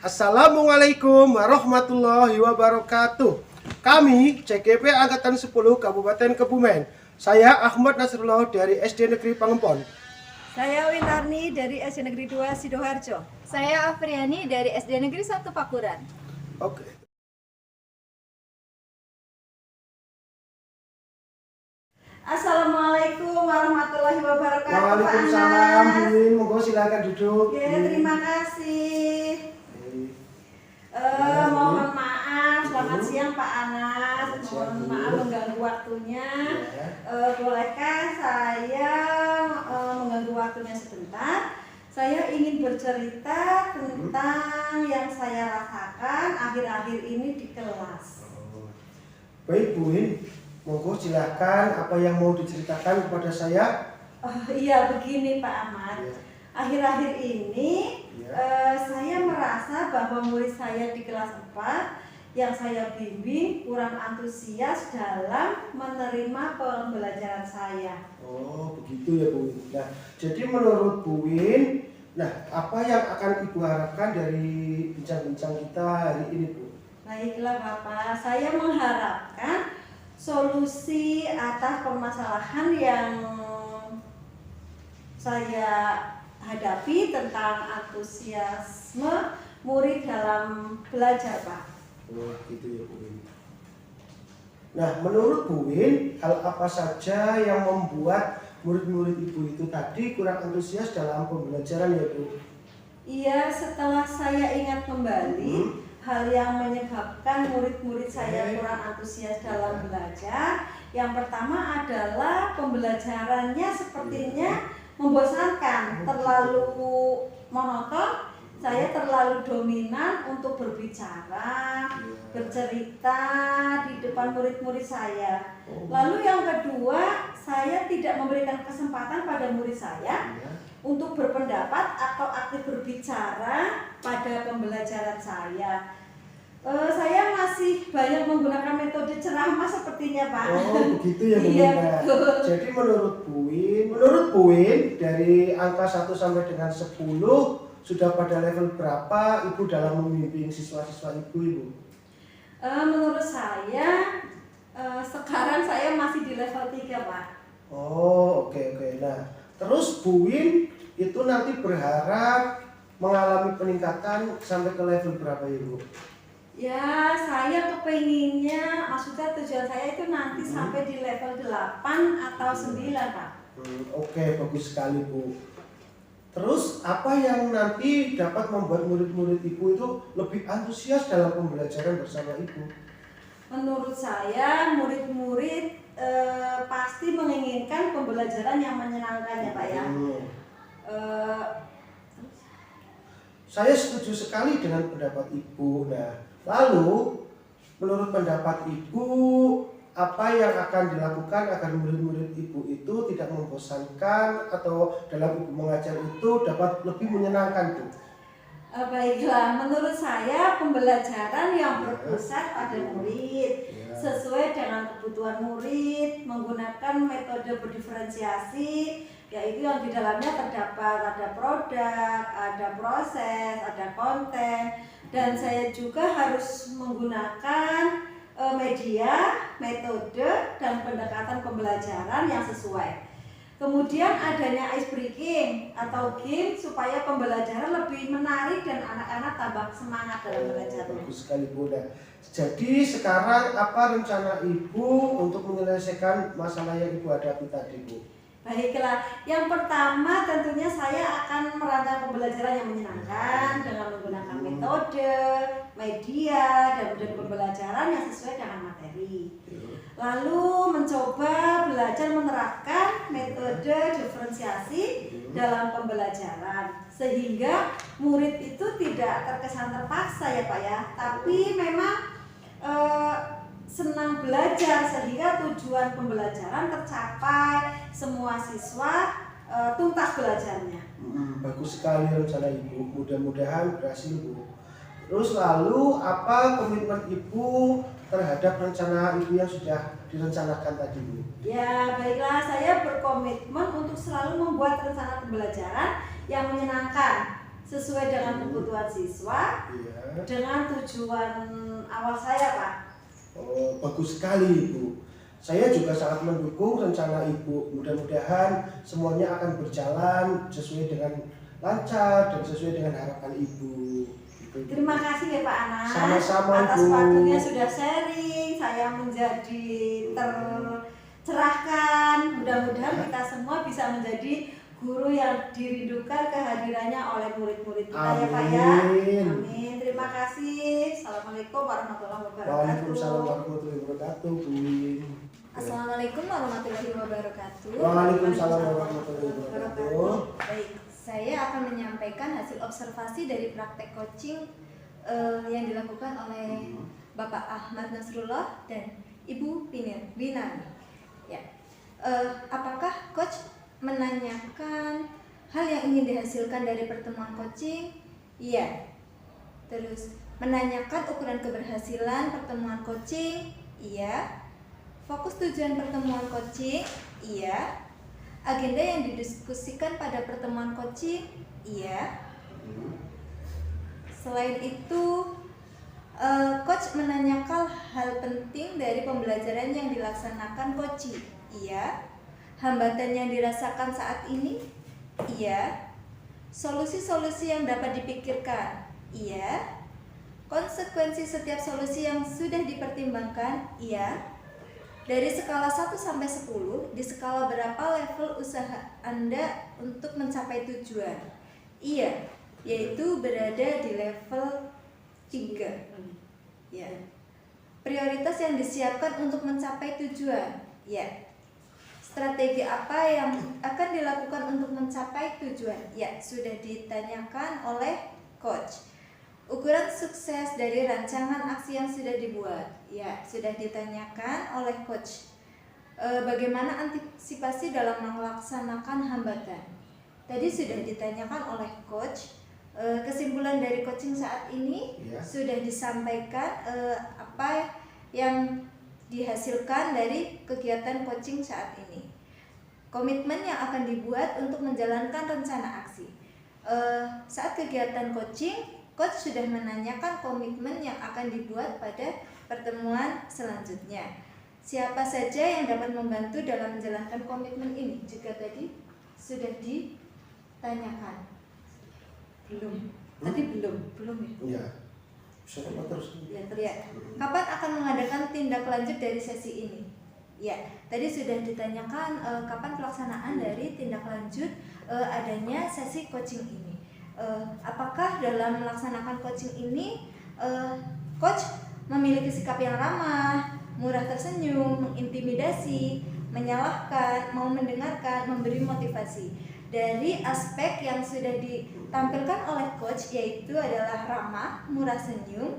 Assalamualaikum warahmatullahi wabarakatuh. Kami CGP Angkatan 10 Kabupaten Kebumen. Saya Ahmad Nasrullah dari SD Negeri Pangempon. Saya Winarni dari SD Negeri 2 Sidoarjo. Saya Afriani dari SD Negeri 1 Pakuran. Oke. Assalamualaikum warahmatullahi wabarakatuh. Waalaikumsalam. Pak Anas. Bun, monggo silakan duduk. Oke, terima kasih. Mohon maaf, selamat siang Pak Anas. Mohon maaf mengganggu waktunya. Bolehkah saya mengganggu waktunya sebentar? Saya ingin bercerita tentang yang saya rasakan akhir-akhir ini di kelas. Baik Bun, monggo silakan apa yang mau diceritakan kepada saya. Iya begini Pak Ahmad. Ya. Akhir-akhir ini Ya. saya merasa bahwa murid saya di kelas 4 yang saya bimbing kurang antusias dalam menerima pembelajaran saya. Oh begitu ya Bu. Nah, jadi menurut Bu Win, apa yang akan Ibu harapkan dari bincang-bincang kita hari ini Bu? Baiklah Bapak, saya mengharapkan solusi atas permasalahan yang saya hadapi tentang antusiasme murid dalam belajar Pak. Oh gitu ya Bu Win. Nah, menurut Bu Win, hal apa saja yang membuat murid-murid Ibu itu tadi kurang antusias dalam pembelajaran ya Bu? Iya, setelah saya ingat kembali hal yang menyebabkan murid-murid saya kurang antusias dalam belajar. Yang pertama adalah pembelajarannya sepertinya membosankan, terlalu monoton. Saya terlalu dominan untuk berbicara, bercerita di depan murid-murid saya. Lalu yang kedua, saya tidak memberikan kesempatan pada murid saya untuk berpendapat atau aktif berbicara pada pembelajaran saya. Saya masih banyak menggunakan metode ceramah sepertinya Pak. Oh begitu ya Bu Win. Iya, Nah, betul. jadi menurut Bu Win dari angka 1 sampai dengan 10 sudah pada level berapa Ibu dalam membimbing siswa-siswa Ibu? Menurut saya sekarang saya masih di level 3 Pak. Oh oke. Nah terus Bu Win itu nanti berharap mengalami peningkatan sampai ke level berapa ya Bu? Ya, saya kepenginnya, maksudnya tujuan saya itu nanti sampai di level 8 atau 9 Pak. Oke, bagus sekali Bu. Terus apa yang nanti dapat membuat murid-murid Ibu itu lebih antusias dalam pembelajaran bersama Ibu? Menurut saya murid-murid pasti menginginkan pembelajaran yang menyenangkan ya Pak ya. Saya setuju sekali dengan pendapat Ibu. Nah, lalu menurut pendapat Ibu, apa yang akan dilakukan agar murid-murid Ibu itu tidak membosankan atau dalam Ibu mengajar itu dapat lebih menyenangkan Bu? Baiklah, menurut saya pembelajaran yang berpusat pada murid sesuai dengan kebutuhan murid, menggunakan metode berdiferensiasi, yaitu yang di dalamnya terdapat ada produk, ada proses, ada konten, dan saya juga harus menggunakan media, metode, dan pendekatan pembelajaran yang sesuai. Kemudian adanya ice breaking atau game supaya pembelajaran lebih menarik dan anak-anak tambah semangat dalam belajarnya. Bagus sekali Bu. Nah, jadi sekarang apa rencana Ibu untuk menyelesaikan masalah yang Ibu hadapi tadi Bu? Baiklah, yang pertama tentunya saya akan merancang pembelajaran yang menyenangkan dengan menggunakan metode, media, dan metode pembelajaran yang sesuai dengan materi. Lalu mencoba belajar menerapkan metode diferensiasi dalam pembelajaran sehingga murid itu tidak terkesan terpaksa ya Pak ya, tapi memang senang belajar sehingga tujuan pembelajaran tercapai, semua siswa tuntas belajarnya. Bagus sekali rencana Ibu, mudah-mudahan berhasil Bu. Terus lalu apa komitmen Ibu terhadap rencana Ibu yang sudah direncanakan tadi Bu? Ya baiklah, saya berkomitmen untuk selalu membuat rencana pembelajaran yang menyenangkan sesuai dengan kebutuhan siswa, Iya. dengan tujuan awal saya, Pak. Oh, bagus sekali Ibu. Saya juga sangat mendukung rencana Ibu. Mudah-mudahan semuanya akan berjalan sesuai dengan lancar dan sesuai dengan harapan Ibu. Gitu. Terima kasih ya Pak Anas. Sama-sama, atas Bu. waktunya sudah sharing. Saya menjadi tercerahkan. Mudah-mudahan kita semua bisa menjadi guru yang dirindukan kehadirannya oleh murid-murid kita ya Pak ya. Amin. Amin. Terima kasih. Assalamualaikum warahmatullahi wabarakatuh. Waalaikumsalam warahmatullahi wabarakatuh, Bu. Assalamualaikum warahmatullahi wabarakatuh. Waalaikumsalam warahmatullahi wabarakatuh. Baik, saya akan menyampaikan hasil observasi dari praktek coaching yang dilakukan oleh Bapak Ahmad Nasrullah dan Ibu Winani. Ya, apakah coach menanyakan hal yang ingin dihasilkan dari pertemuan coaching? Iya. Terus menanyakan ukuran keberhasilan pertemuan coaching? Iya. Fokus tujuan pertemuan coaching? Iya. Agenda yang didiskusikan pada pertemuan coaching? Iya. Selain itu, coach menanyakan hal penting dari pembelajaran yang dilaksanakan coaching? Iya. Hambatan yang dirasakan saat ini? Iya. Solusi-solusi yang dapat dipikirkan? Iya. Konsekuensi setiap solusi yang sudah dipertimbangkan? Iya. Dari skala 1 sampai 10, di skala berapa level usaha Anda untuk mencapai tujuan? Iya, yaitu berada di level 3. Ya. Prioritas yang disiapkan untuk mencapai tujuan? Ya. Strategi apa yang akan dilakukan untuk mencapai tujuan? Ya, sudah ditanyakan oleh coach. Ukuran sukses dari rancangan aksi yang sudah dibuat? Ya, sudah ditanyakan oleh coach. Bagaimana antisipasi dalam melaksanakan hambatan? Tadi sudah ditanyakan oleh coach. Kesimpulan dari coaching saat ini Ya. sudah disampaikan apa yang dihasilkan dari kegiatan coaching saat ini. Komitmen yang akan dibuat untuk menjalankan rencana aksi. Saat kegiatan coaching, coach sudah menanyakan komitmen yang akan dibuat pada pertemuan selanjutnya. Siapa saja yang dapat membantu dalam menjalankan komitmen ini? Juga tadi sudah ditanyakan. Belum. Tadi belum ya. Iya. Bisa coba terus. Ya. Kapan akan mengadakan tindak lanjut dari sesi ini? Ya, tadi sudah ditanyakan kapan pelaksanaan dari tindak lanjut adanya sesi coaching ini. Apakah dalam melaksanakan coaching ini coach memiliki sikap yang ramah, murah tersenyum, mengintimidasi, menyalahkan, mau mendengarkan, memberi motivasi? Dari aspek yang sudah ditampilkan oleh coach, yaitu adalah ramah, murah senyum,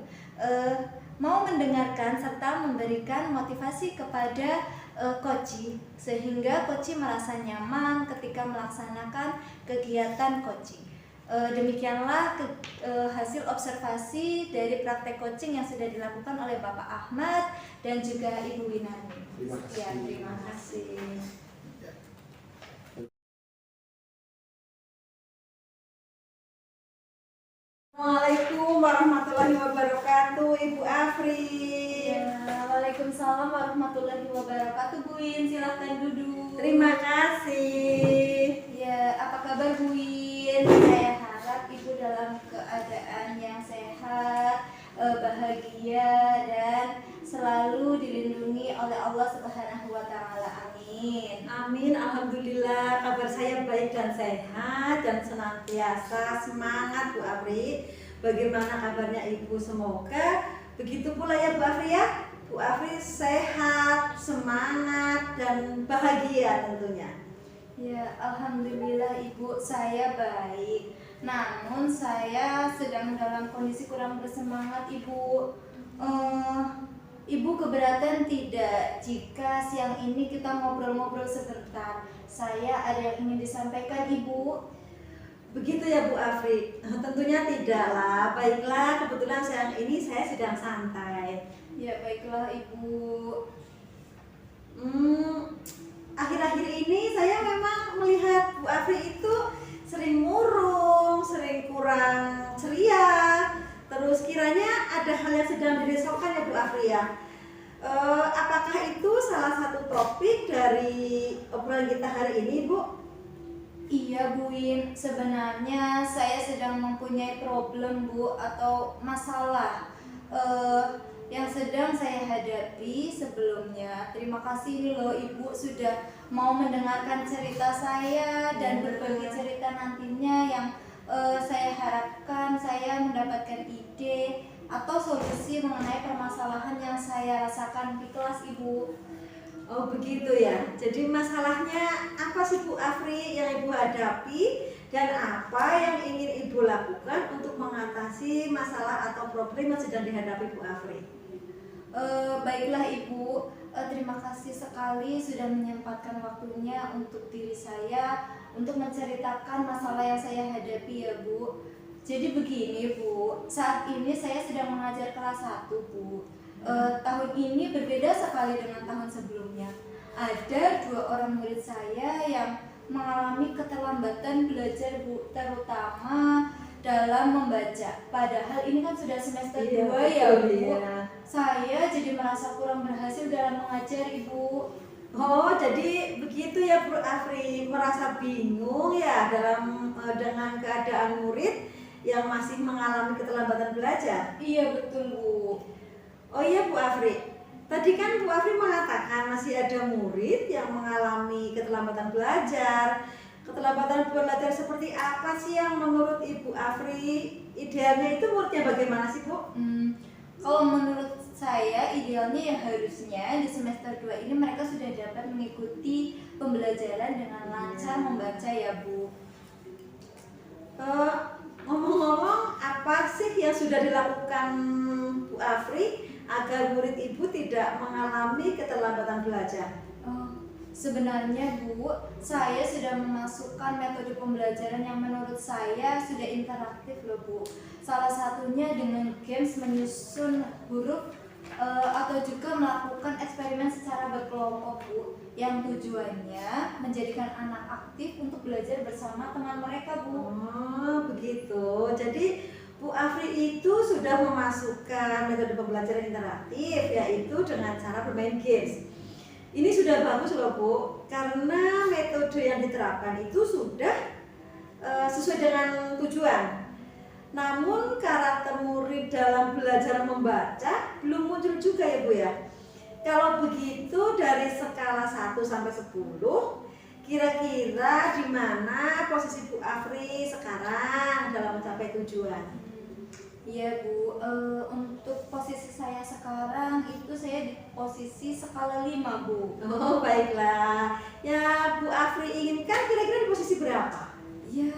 mau mendengarkan serta memberikan motivasi kepada coaching, sehingga coaching merasa nyaman ketika melaksanakan kegiatan coaching. Demikianlah hasil observasi dari praktek coaching yang sudah dilakukan oleh Bapak Ahmad dan juga Ibu Winani. Terima kasih. Sekian, terima kasih. Assalamualaikum warahmatullahi wabarakatuh, Ibu Afri. Ya, Waalaikumsalam warahmatullahi wabarakatuh. Bu Win, silahkan duduk. Terima kasih. Ya, apa kabar Bu Win? Saya harap Ibu dalam keadaan yang sehat, bahagia, dan selalu dilindungi oleh Allah Subhanahu wa Ta'ala. Amin. Amin, alhamdulillah kabar saya baik dan sehat dan senantiasa semangat Bu Afri. Bagaimana kabarnya Ibu? Semoga begitu pula ya Bu Afri ya. Bu Afri sehat, semangat dan bahagia tentunya. Ya, alhamdulillah Ibu, saya baik. Namun saya sedang dalam kondisi kurang bersemangat, Ibu. Ibu keberatan tidak jika siang ini kita ngobrol-ngobrol sebentar? Saya ada yang ingin disampaikan, Ibu. Begitu ya Bu Afri? Tentunya tidak lah. Baiklah, kebetulan siang ini saya sedang santai. Ya, baiklah Ibu. Akhir-akhir ini saya memang melihat Bu Afri itu sering murung, sering kurang Sekiranya ada hal yang sedang dirisaukan ya Bu Afri ya. Apakah itu salah satu topik dari obrolan kita hari ini, Bu? Iya Bu Win, sebenarnya saya sedang mempunyai problem Bu, atau masalah yang sedang saya hadapi sebelumnya. Terima kasih nih loh Ibu sudah mau mendengarkan cerita saya dan berbagi cerita nantinya yang saya harapkan saya mendapatkan ide atau solusi mengenai permasalahan yang saya rasakan di kelas Ibu. Oh begitu ya. Jadi masalahnya apa sih Bu Afri yang Ibu hadapi dan apa yang ingin Ibu lakukan untuk mengatasi masalah atau problem yang sedang dihadapi Bu Afri? Baiklah Ibu, terima kasih sekali sudah menyempatkan waktunya untuk diri saya untuk menceritakan masalah yang saya hadapi ya Bu. Jadi begini Bu, saat ini saya sedang mengajar kelas 1 Bu. Tahun ini berbeda sekali dengan tahun sebelumnya. Ada 2 orang murid saya yang mengalami keterlambatan belajar Bu, terutama dalam membaca. Padahal ini kan sudah semester 2 ya Bu. Iya. Saya jadi merasa kurang berhasil dalam mengajar Ibu. Oh, jadi begitu ya Bu Afri, merasa bingung ya dengan keadaan murid yang masih mengalami keterlambatan belajar. Iya betul Bu. Oh iya Bu Afri, tadi kan Bu Afri mengatakan masih ada murid yang mengalami keterlambatan belajar. Keterlambatan belajar seperti apa sih yang menurut Ibu Afri idealnya itu muridnya bagaimana sih Bu? Kalau menurut saya idealnya ya harusnya di semester 2 ini mereka sudah dapat mengikuti pembelajaran dengan lancar membaca ya Bu. Ngomong-ngomong, apa sih yang sudah dilakukan Bu Afri agar murid Ibu tidak mengalami keterlambatan belajar? Sebenarnya Bu, saya sudah memasukkan metode pembelajaran yang menurut saya sudah interaktif loh Bu. Salah satunya dengan games menyusun huruf atau juga melakukan eksperimen secara berkelompok Bu, yang tujuannya menjadikan anak aktif untuk belajar bersama teman mereka Bu. Oh begitu, jadi Bu Afri itu sudah memasukkan metode pembelajaran interaktif, yaitu dengan cara bermain games. Ini sudah bagus loh Bu, karena metode yang diterapkan itu sudah sesuai dengan tujuan. Namun karakter murid dalam belajar membaca belum muncul juga ya Bu ya. Kalau begitu dari skala 1 sampai 10, kira-kira di mana posisi Bu Afri sekarang dalam mencapai tujuan? Iya Bu, untuk posisi saya sekarang itu saya di posisi skala 5 Bu. Oh baiklah, ya Bu Afri inginkan kira-kira di posisi berapa? Ya,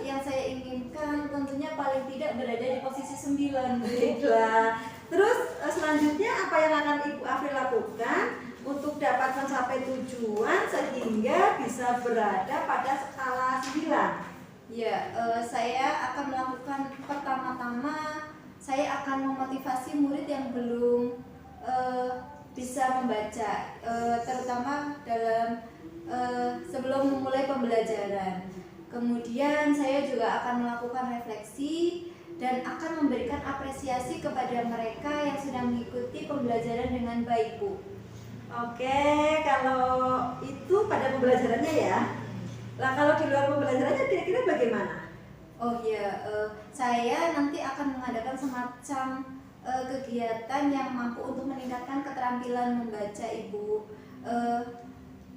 yang saya inginkan tentunya paling tidak berada di posisi 9 Bu. Baiklah, terus selanjutnya apa yang akan Ibu Afri lakukan untuk dapat mencapai tujuan sehingga bisa berada pada skala 9? Ya, saya akan melakukan pertama-tama, saya akan memotivasi murid yang belum bisa membaca, terutama dalam sebelum memulai pembelajaran. Kemudian saya juga akan melakukan refleksi dan akan memberikan apresiasi kepada mereka yang sedang mengikuti pembelajaran dengan baik Bu. Oke, kalau itu pada pembelajarannya ya. Lah kalau di luar pembelajarannya kira-kira bagaimana? Oh iya, saya nanti akan mengadakan semacam kegiatan yang mampu untuk meningkatkan keterampilan membaca Ibu,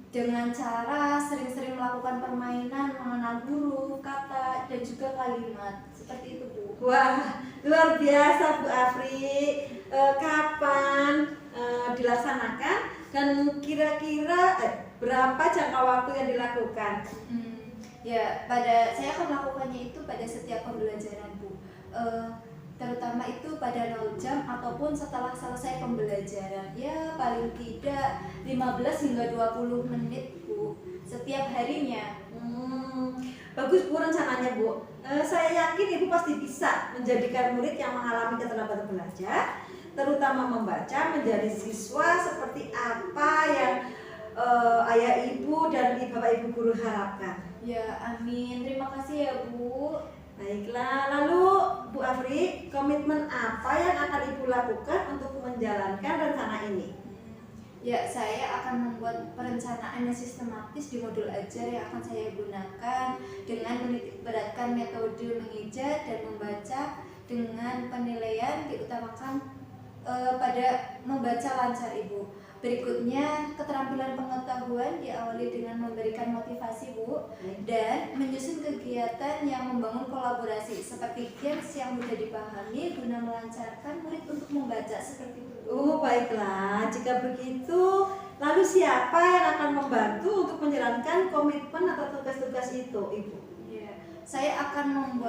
dengan cara sering-sering melakukan permainan mengenal huruf, kata, dan juga kalimat. Seperti itu Bu. Wah, luar biasa Bu Afri. Kapan dilaksanakan dan kira-kira berapa jangka waktu yang dilakukan? Ya, saya akan melakukannya itu pada setiap pembelajaran Bu. Terutama itu pada 0 jam ataupun setelah selesai pembelajaran. Ya, paling tidak 15 hingga 20 menit Bu, setiap harinya. Bagus Bu rencananya Bu. Saya yakin Ibu pasti bisa menjadikan murid yang mengalami keterlambatan belajar, terutama membaca, menjadi siswa seperti apa yang ayah Ibu dan Bapak Ibu guru harapkan. Ya, amin. Terima kasih ya Bu. Baiklah, lalu Bu Afri, komitmen apa yang akan Ibu lakukan untuk menjalankan rencana ini? Ya, saya akan membuat perencanaan yang sistematis di modul ajar yang akan saya gunakan dengan menitikberatkan metode mengeja dan membaca dengan penilaian diutamakan pada membaca lancar Ibu. Berikutnya, keterampilan pengetahuan diawali dengan memberikan motivasi Bu dan menyusun kegiatan yang membangun kolaborasi seperti games yang mudah dipahami guna melancarkan murid untuk membaca seperti itu. Baiklah, jika begitu, lalu siapa yang akan membantu untuk menjalankan komitmen atau tugas-tugas itu, Ibu? Ya, saya akan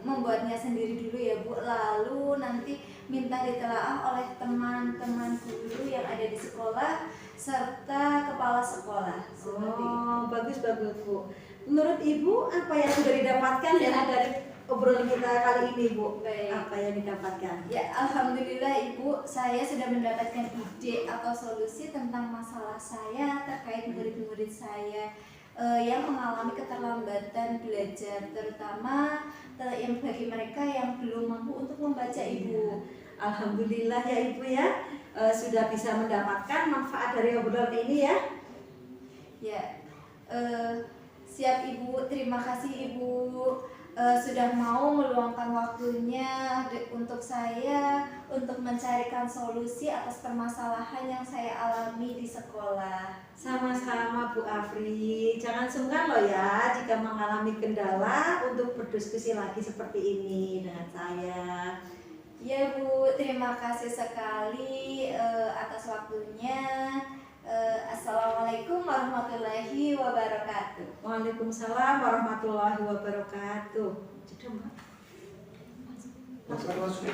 membuatnya sendiri dulu ya Bu, lalu nanti minta ditelaah oleh teman-teman guru yang ada di sekolah serta kepala sekolah. Seperti itu. Bagus Bu. Menurut Ibu, apa yang sudah didapatkan ya dari obrolan kita kali ini, Bu? Baik. Apa yang didapatkan? Ya, alhamdulillah Ibu, saya sudah mendapatkan ide atau solusi tentang masalah saya terkait murid-murid saya yang mengalami keterlambatan belajar, terutama yang bagi mereka yang belum mampu untuk membaca Ibu. Alhamdulillah ya Ibu ya, sudah bisa mendapatkan manfaat dari obrolan ini ya. Ya, siap Ibu, terima kasih Ibu sudah mau meluangkan waktunya untuk saya untuk mencarikan solusi atas permasalahan yang saya alami di sekolah. Sama-sama Bu Afri, jangan sungkan loh ya jika mengalami kendala untuk berdiskusi lagi seperti ini dengan saya. Ya Bu, terima kasih sekali atas waktunya. Assalamualaikum warahmatullahi wabarakatuh. Waalaikumsalam warahmatullahi wabarakatuh.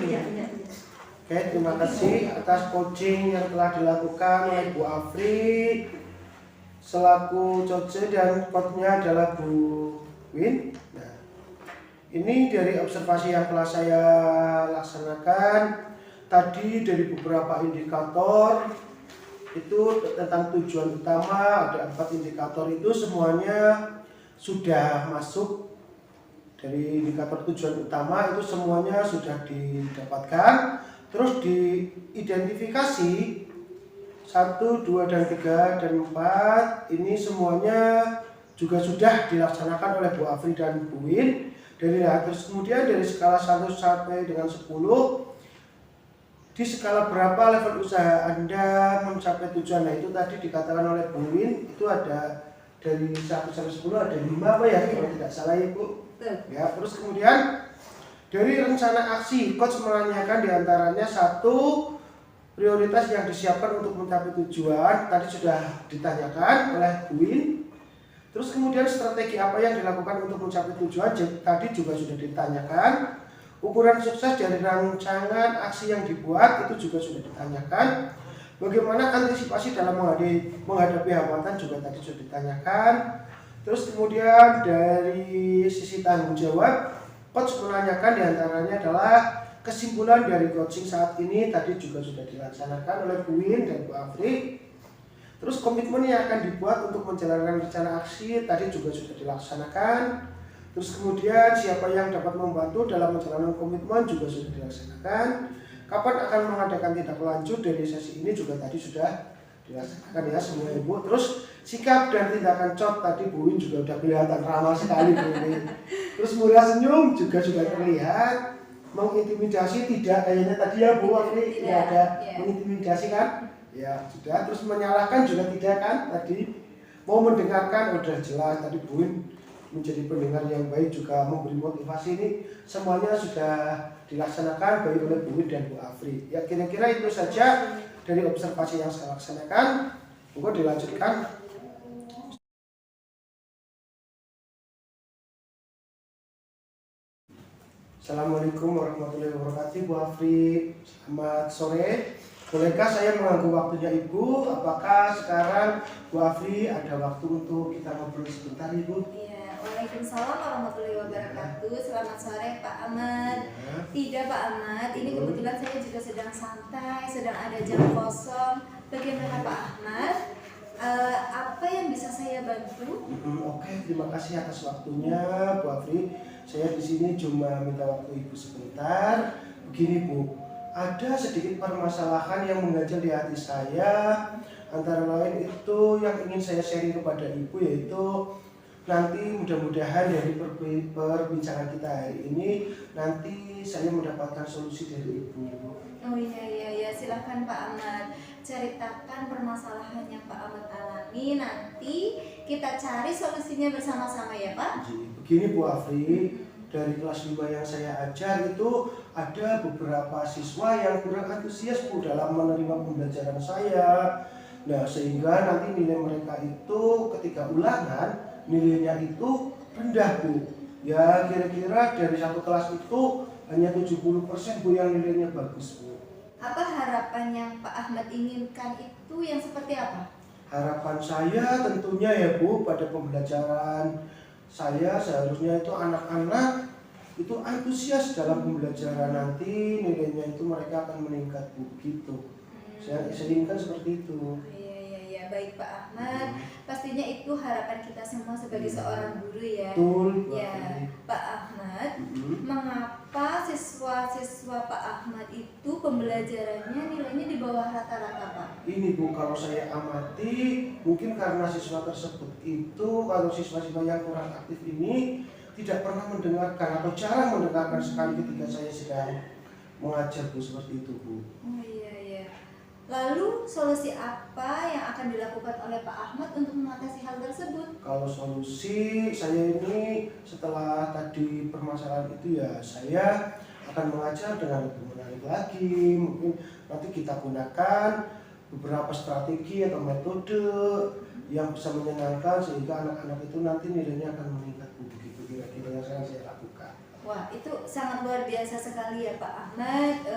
Iya. Oke, terima kasih atas coaching yang telah dilakukan oleh Bu Afri selaku coach dan coachnya adalah Bu Win. Nah, ini dari observasi yang telah saya laksanakan tadi dari beberapa indikator itu tentang tujuan utama, ada 4 indikator itu semuanya sudah masuk. Dari indikator tujuan utama itu semuanya sudah didapatkan, terus diidentifikasi 1, 2, dan 3, dan 4 ini semuanya juga sudah dilaksanakan oleh Bu Afri dan Bu Win. Terus kemudian dari skala 1 sampai dengan 10, di skala berapa level usaha Anda mencapai tujuan. Nah itu tadi dikatakan oleh Bu Win, itu ada dari 1 sampai 10 ada 5 apa ya kalau tidak salah ya Bu. Ya, terus kemudian dari rencana aksi, coach menanyakan diantaranya 1, prioritas yang disiapkan untuk mencapai tujuan, tadi sudah ditanyakan oleh Bu Win. Terus kemudian strategi apa yang dilakukan untuk mencapai tujuan, tadi juga sudah ditanyakan. Ukuran sukses dari rancangan aksi yang dibuat, itu juga sudah ditanyakan. Bagaimana antisipasi dalam menghadapi hambatan juga tadi sudah ditanyakan. Terus kemudian dari sisi tanggung jawab, coach menanyakan diantaranya adalah kesimpulan dari coaching saat ini tadi juga sudah dilaksanakan oleh Bu Win dan Bu Afri. Terus komitmen yang akan dibuat untuk menjalankan rencana aksi tadi juga sudah dilaksanakan. Terus kemudian siapa yang dapat membantu dalam menjalankan komitmen juga sudah dilaksanakan. Kapan akan mengadakan tindak lanjut dari sesi ini juga tadi sudah dilaksanakan ya semua Ibu. Terus sikap dan tindakan COT tadi Bu Win juga sudah kelihatan ramah sekali Bu Win. Terus murah senyum juga sudah terlihat. Mengintimidasi tidak kayaknya tadi ya Bu Afri, tidak ada mengintimidasi kan? Ya sudah. Terus menyalahkan juga tidak kan? Tadi mau mendengarkan udah jelas tadi Bu Win menjadi pendengar yang baik juga memberi motivasi, ini semuanya sudah dilaksanakan baik oleh Bu Win dan Bu Afri. Ya kira-kira itu saja dari observasi yang saya laksanakan. Monggo dilanjutkan. Assalamualaikum warahmatullahi wabarakatuh Bu Afri, selamat sore. Bolehkah saya mengganggu waktunya Ibu? Apakah sekarang Bu Afri ada waktu untuk kita ngobrol sebentar Ibu? Iya, waalaikumsalam warahmatullahi wabarakatuh. Selamat sore Pak Ahmad. Tidak Pak Ahmad, ini kebetulan saya juga sedang santai, sedang ada jam kosong. Bagaimana Pak Ahmad? Apa yang bisa saya bantu? Oke, terima kasih atas waktunya, Bu Afri. Saya di sini cuma minta waktu Ibu sebentar. Begini Bu, ada sedikit permasalahan yang mengganjal di hati saya. Antara lain itu yang ingin saya sharing kepada Ibu, yaitu nanti mudah-mudahan dari perbincangan kita hari ini nanti saya mendapatkan solusi dari Ibu. Oh iya, silakan Pak Ahmad, ceritakan permasalahan yang Pak Ahmad alami, nanti kita cari solusinya bersama-sama ya Pak. Begini Bu Afri, dari kelas 5 yang saya ajar itu ada beberapa siswa yang kurang antusias Bu dalam menerima pembelajaran saya. Nah, sehingga nanti nilai mereka itu ketika ulangan nilainya itu rendah Bu. Ya kira-kira dari satu kelas itu hanya 70% Bu yang nilainya bagus Bu. Apa harapan yang Pak Ahmad inginkan itu yang seperti apa? Harapan saya tentunya ya Bu, pada pembelajaran saya seharusnya itu anak-anak itu antusias dalam pembelajaran, nanti nilainya itu mereka akan meningkat Bu, gitu. Saya inginkan seperti itu. Iya, baik Pak Ahmad. Pastinya itu harapan kita semua sebagai seorang guru ya. Betul. Ya, Pak Ahmad, mengapa siswa-siswa Pak Ahmad itu pembelajarannya nilainya di bawah rata-rata Pak? Ini Bu, kalau saya amati mungkin karena siswa tersebut itu, kalau siswa-siswa yang kurang aktif ini tidak pernah mendengarkan atau jarang mendengarkan sekali ketika saya sedang mengajar Bu, seperti itu Bu. Oh iya. Lalu solusi apa yang akan dilakukan oleh Pak Ahmad untuk mengatasi hal tersebut? Kalau solusi saya ini setelah tadi permasalahan itu ya saya akan mengajar dengan lebih menarik lagi. Mungkin nanti kita gunakan beberapa strategi atau metode yang bisa menyenangkan sehingga anak-anak itu nanti nilainya akan meningkat. Begitu kira-kira yang saya lakukan. Wah, itu sangat luar biasa sekali ya Pak Ahmad.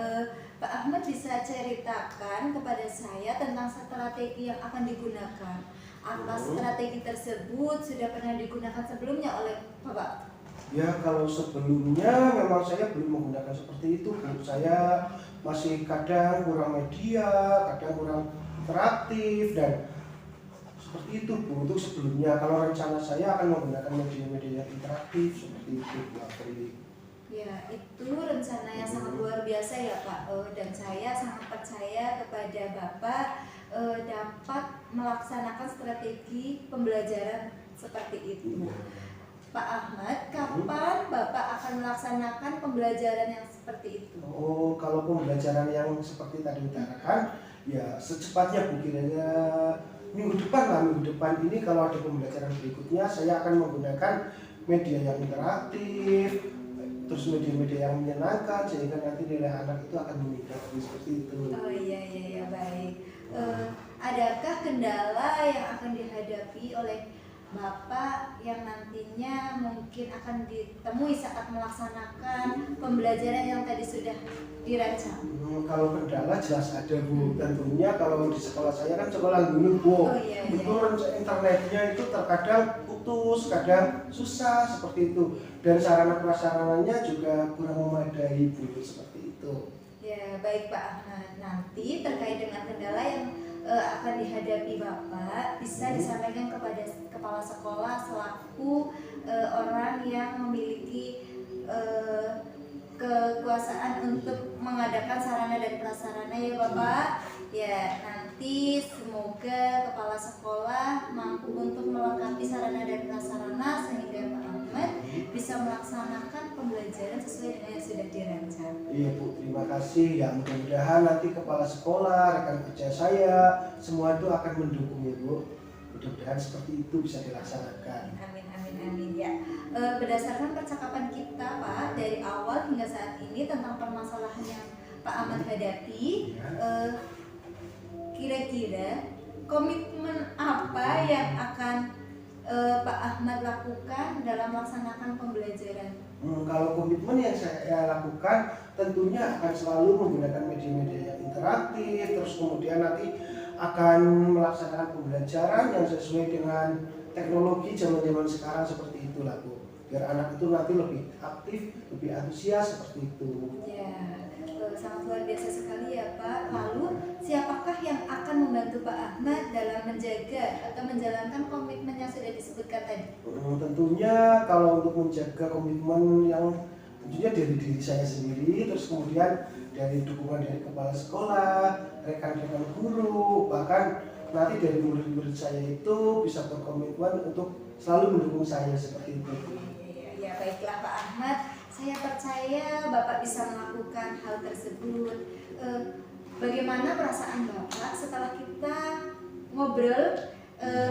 Pak Ahmad bisa ceritakan kepada saya tentang strategi yang akan digunakan. Apa strategi tersebut sudah pernah digunakan sebelumnya oleh Bapak? Ya, kalau sebelumnya memang saya belum menggunakan seperti itu Bu. Saya masih kadang kurang media, kadang kurang interaktif dan seperti itu Bu. Untuk sebelumnya, kalau rencana saya akan menggunakan media-media interaktif seperti itu Bu Afri. Ya, itu rencana yang sangat luar biasa ya Pak. Dan saya sangat percaya kepada Bapak dapat melaksanakan strategi pembelajaran seperti itu. Pak Ahmad, kapan Bapak akan melaksanakan pembelajaran yang seperti itu? Oh, kalau pembelajaran yang seperti tadi utarakan, ya secepatnya Bu, kira-kira minggu depan ini kalau ada pembelajaran berikutnya saya akan menggunakan media yang interaktif, terus media-media yang menyenangkan sehingga nanti nilai anak itu akan meningkat seperti itu. Oh iya, baik. Adakah kendala yang akan dihadapi oleh Bapak yang nantinya mungkin akan ditemui saat melaksanakan pembelajaran yang tadi sudah dirancang? Kalau kendala jelas ada Bu, tentunya kalau di sekolah saya kan sekolah gunung Bu. Oh, iya. Itu internetnya itu terkadang putus, kadang susah seperti itu, dan sarana prasarananya juga kurang memadai Bu, seperti itu. Ya, baik Pak Ahmad. Nanti terkait dengan kendala yang akan dihadapi Bapak bisa disampaikan kepada kepala sekolah selaku orang yang memiliki kekuasaan untuk mengadakan sarana dan prasarana ya Bapak. Ya, nanti semoga kepala sekolah mampu untuk melengkapi sarana dan prasarana sehingga Pak Ahmad bisa melaksanakan pembelajaran sesuai dengan yang sudah dirancang. Iya Bu, terima kasih. Ya mudah-mudahan nanti kepala sekolah, rekan kerja saya, semua itu akan mendukung ya Bu. Mudah-mudahan seperti itu bisa dilaksanakan. Amin ya. Berdasarkan percakapan kita Pak dari awal hingga saat ini tentang permasalahan yang Pak Ahmad hadapi, kira-kira komitmen apa yang akan Pak Ahmad lakukan dalam melaksanakan pembelajaran? Kalau komitmen yang saya lakukan tentunya akan selalu menggunakan media-media yang interaktif, terus kemudian nanti akan melaksanakan pembelajaran yang sesuai dengan teknologi zaman-zaman sekarang seperti itulah Bu. Biar anak itu nanti lebih aktif, lebih antusias seperti itu. Ya, sangat luar biasa sekali ya Pak. Lalu siapakah yang akan membantu Pak Ahmad dalam menjaga atau menjalankan komitmen yang sudah disebutkan tadi? Tentunya kalau untuk menjaga komitmen yang tentunya dari diri saya sendiri, terus kemudian dari dukungan dari kepala sekolah, rekan-rekan guru, bahkan nanti dari murid-murid saya itu bisa berkomitmen untuk selalu mendukung saya seperti itu. Ya, baiklah Pak Ahmad, saya percaya Bapak bisa melakukan hal tersebut. Bagaimana perasaan Bapak setelah kita ngobrol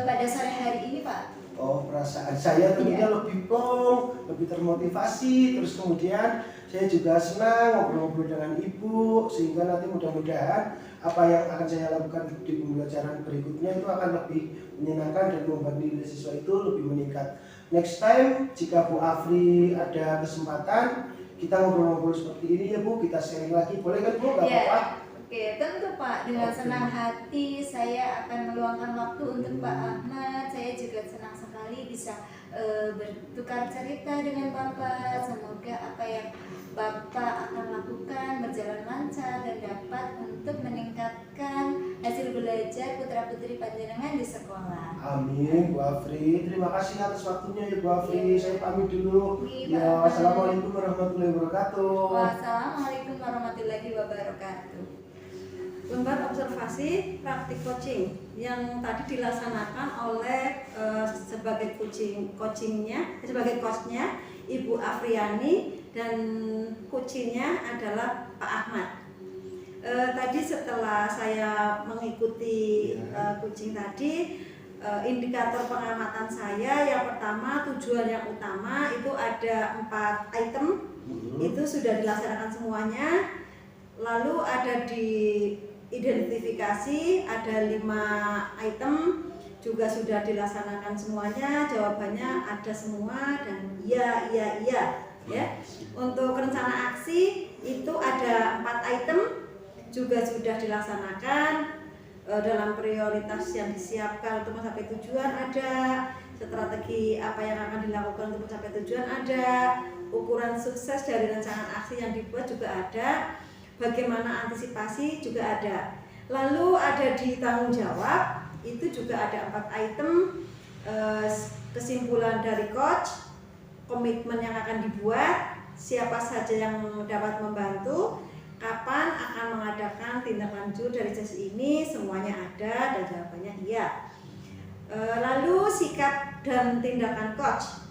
pada sore hari ini, Pak? Oh, perasaan saya tentunya lebih plong, lebih termotivasi, terus kemudian saya juga senang ngobrol-ngobrol dengan ibu, sehingga nanti mudah-mudahan apa yang akan saya lakukan di pembelajaran berikutnya itu akan lebih menyenangkan dan membuat nilai siswa itu lebih meningkat. Next time jika Bu Afri ada kesempatan kita ngobrol-ngobrol seperti ini ya Bu, kita sharing lagi, boleh kan Bu? Gak apa-apa? Oke, tentu Pak, dengan senang hati saya akan meluangkan waktu untuk Pak Ahmad. Saya juga senang sekali bisa bertukar cerita dengan Bapak. Semoga apa yang Bapak akan lakukan berjalan lancar dan dapat untuk meningkatkan hasil belajar putra-putri panjenengan di sekolah. Amin, Bu Afri. Terima kasih atas waktunya ya Bu Afri. Saya pamit dulu. Ya, wassalamualaikum warahmatullahi wabarakatuh. Wassalamualaikum warahmatullahi wabarakatuh. Lembar observasi praktik coaching yang tadi dilaksanakan oleh sebagai sebagai coachnya Ibu Afriani dan coachingnya adalah Pak Ahmad. Tadi setelah saya mengikuti coaching tadi, indikator pengamatan saya yang pertama, tujuan yang utama itu ada 4 item, itu sudah dilaksanakan semuanya. Lalu ada di identifikasi ada 5 item juga sudah dilaksanakan semuanya, jawabannya ada semua dan iya ya. Untuk rencana aksi itu ada 4 item juga sudah dilaksanakan dalam prioritas yang disiapkan untuk mencapai tujuan ada, strategi apa yang akan dilakukan untuk mencapai tujuan ada, ukuran sukses dari rencana aksi yang dibuat juga ada, bagaimana antisipasi juga ada. Lalu ada di tanggung jawab itu juga ada 4 item, kesimpulan dari coach, komitmen yang akan dibuat, siapa saja yang dapat membantu, kapan akan mengadakan tindak lanjut dari sesi ini, semuanya ada dan jawabannya iya. Lalu sikap dan tindakan coach.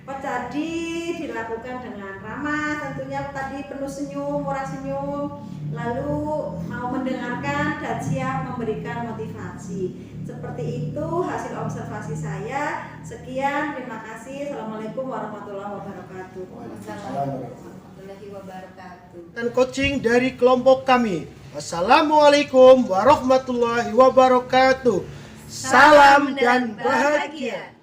Coach tadi dilakukan dengan ramah, tentunya tadi penuh senyum, murah senyum, lalu mau mendengarkan dan siap memberikan motivasi. Seperti itu hasil observasi saya. Sekian, terima kasih. Assalamualaikum warahmatullahi wabarakatuh. Wassalamualaikum warahmatullahi wabarakatuh. Dan coaching dari kelompok kami. Assalamualaikum warahmatullahi wabarakatuh. Salam dan bahagia.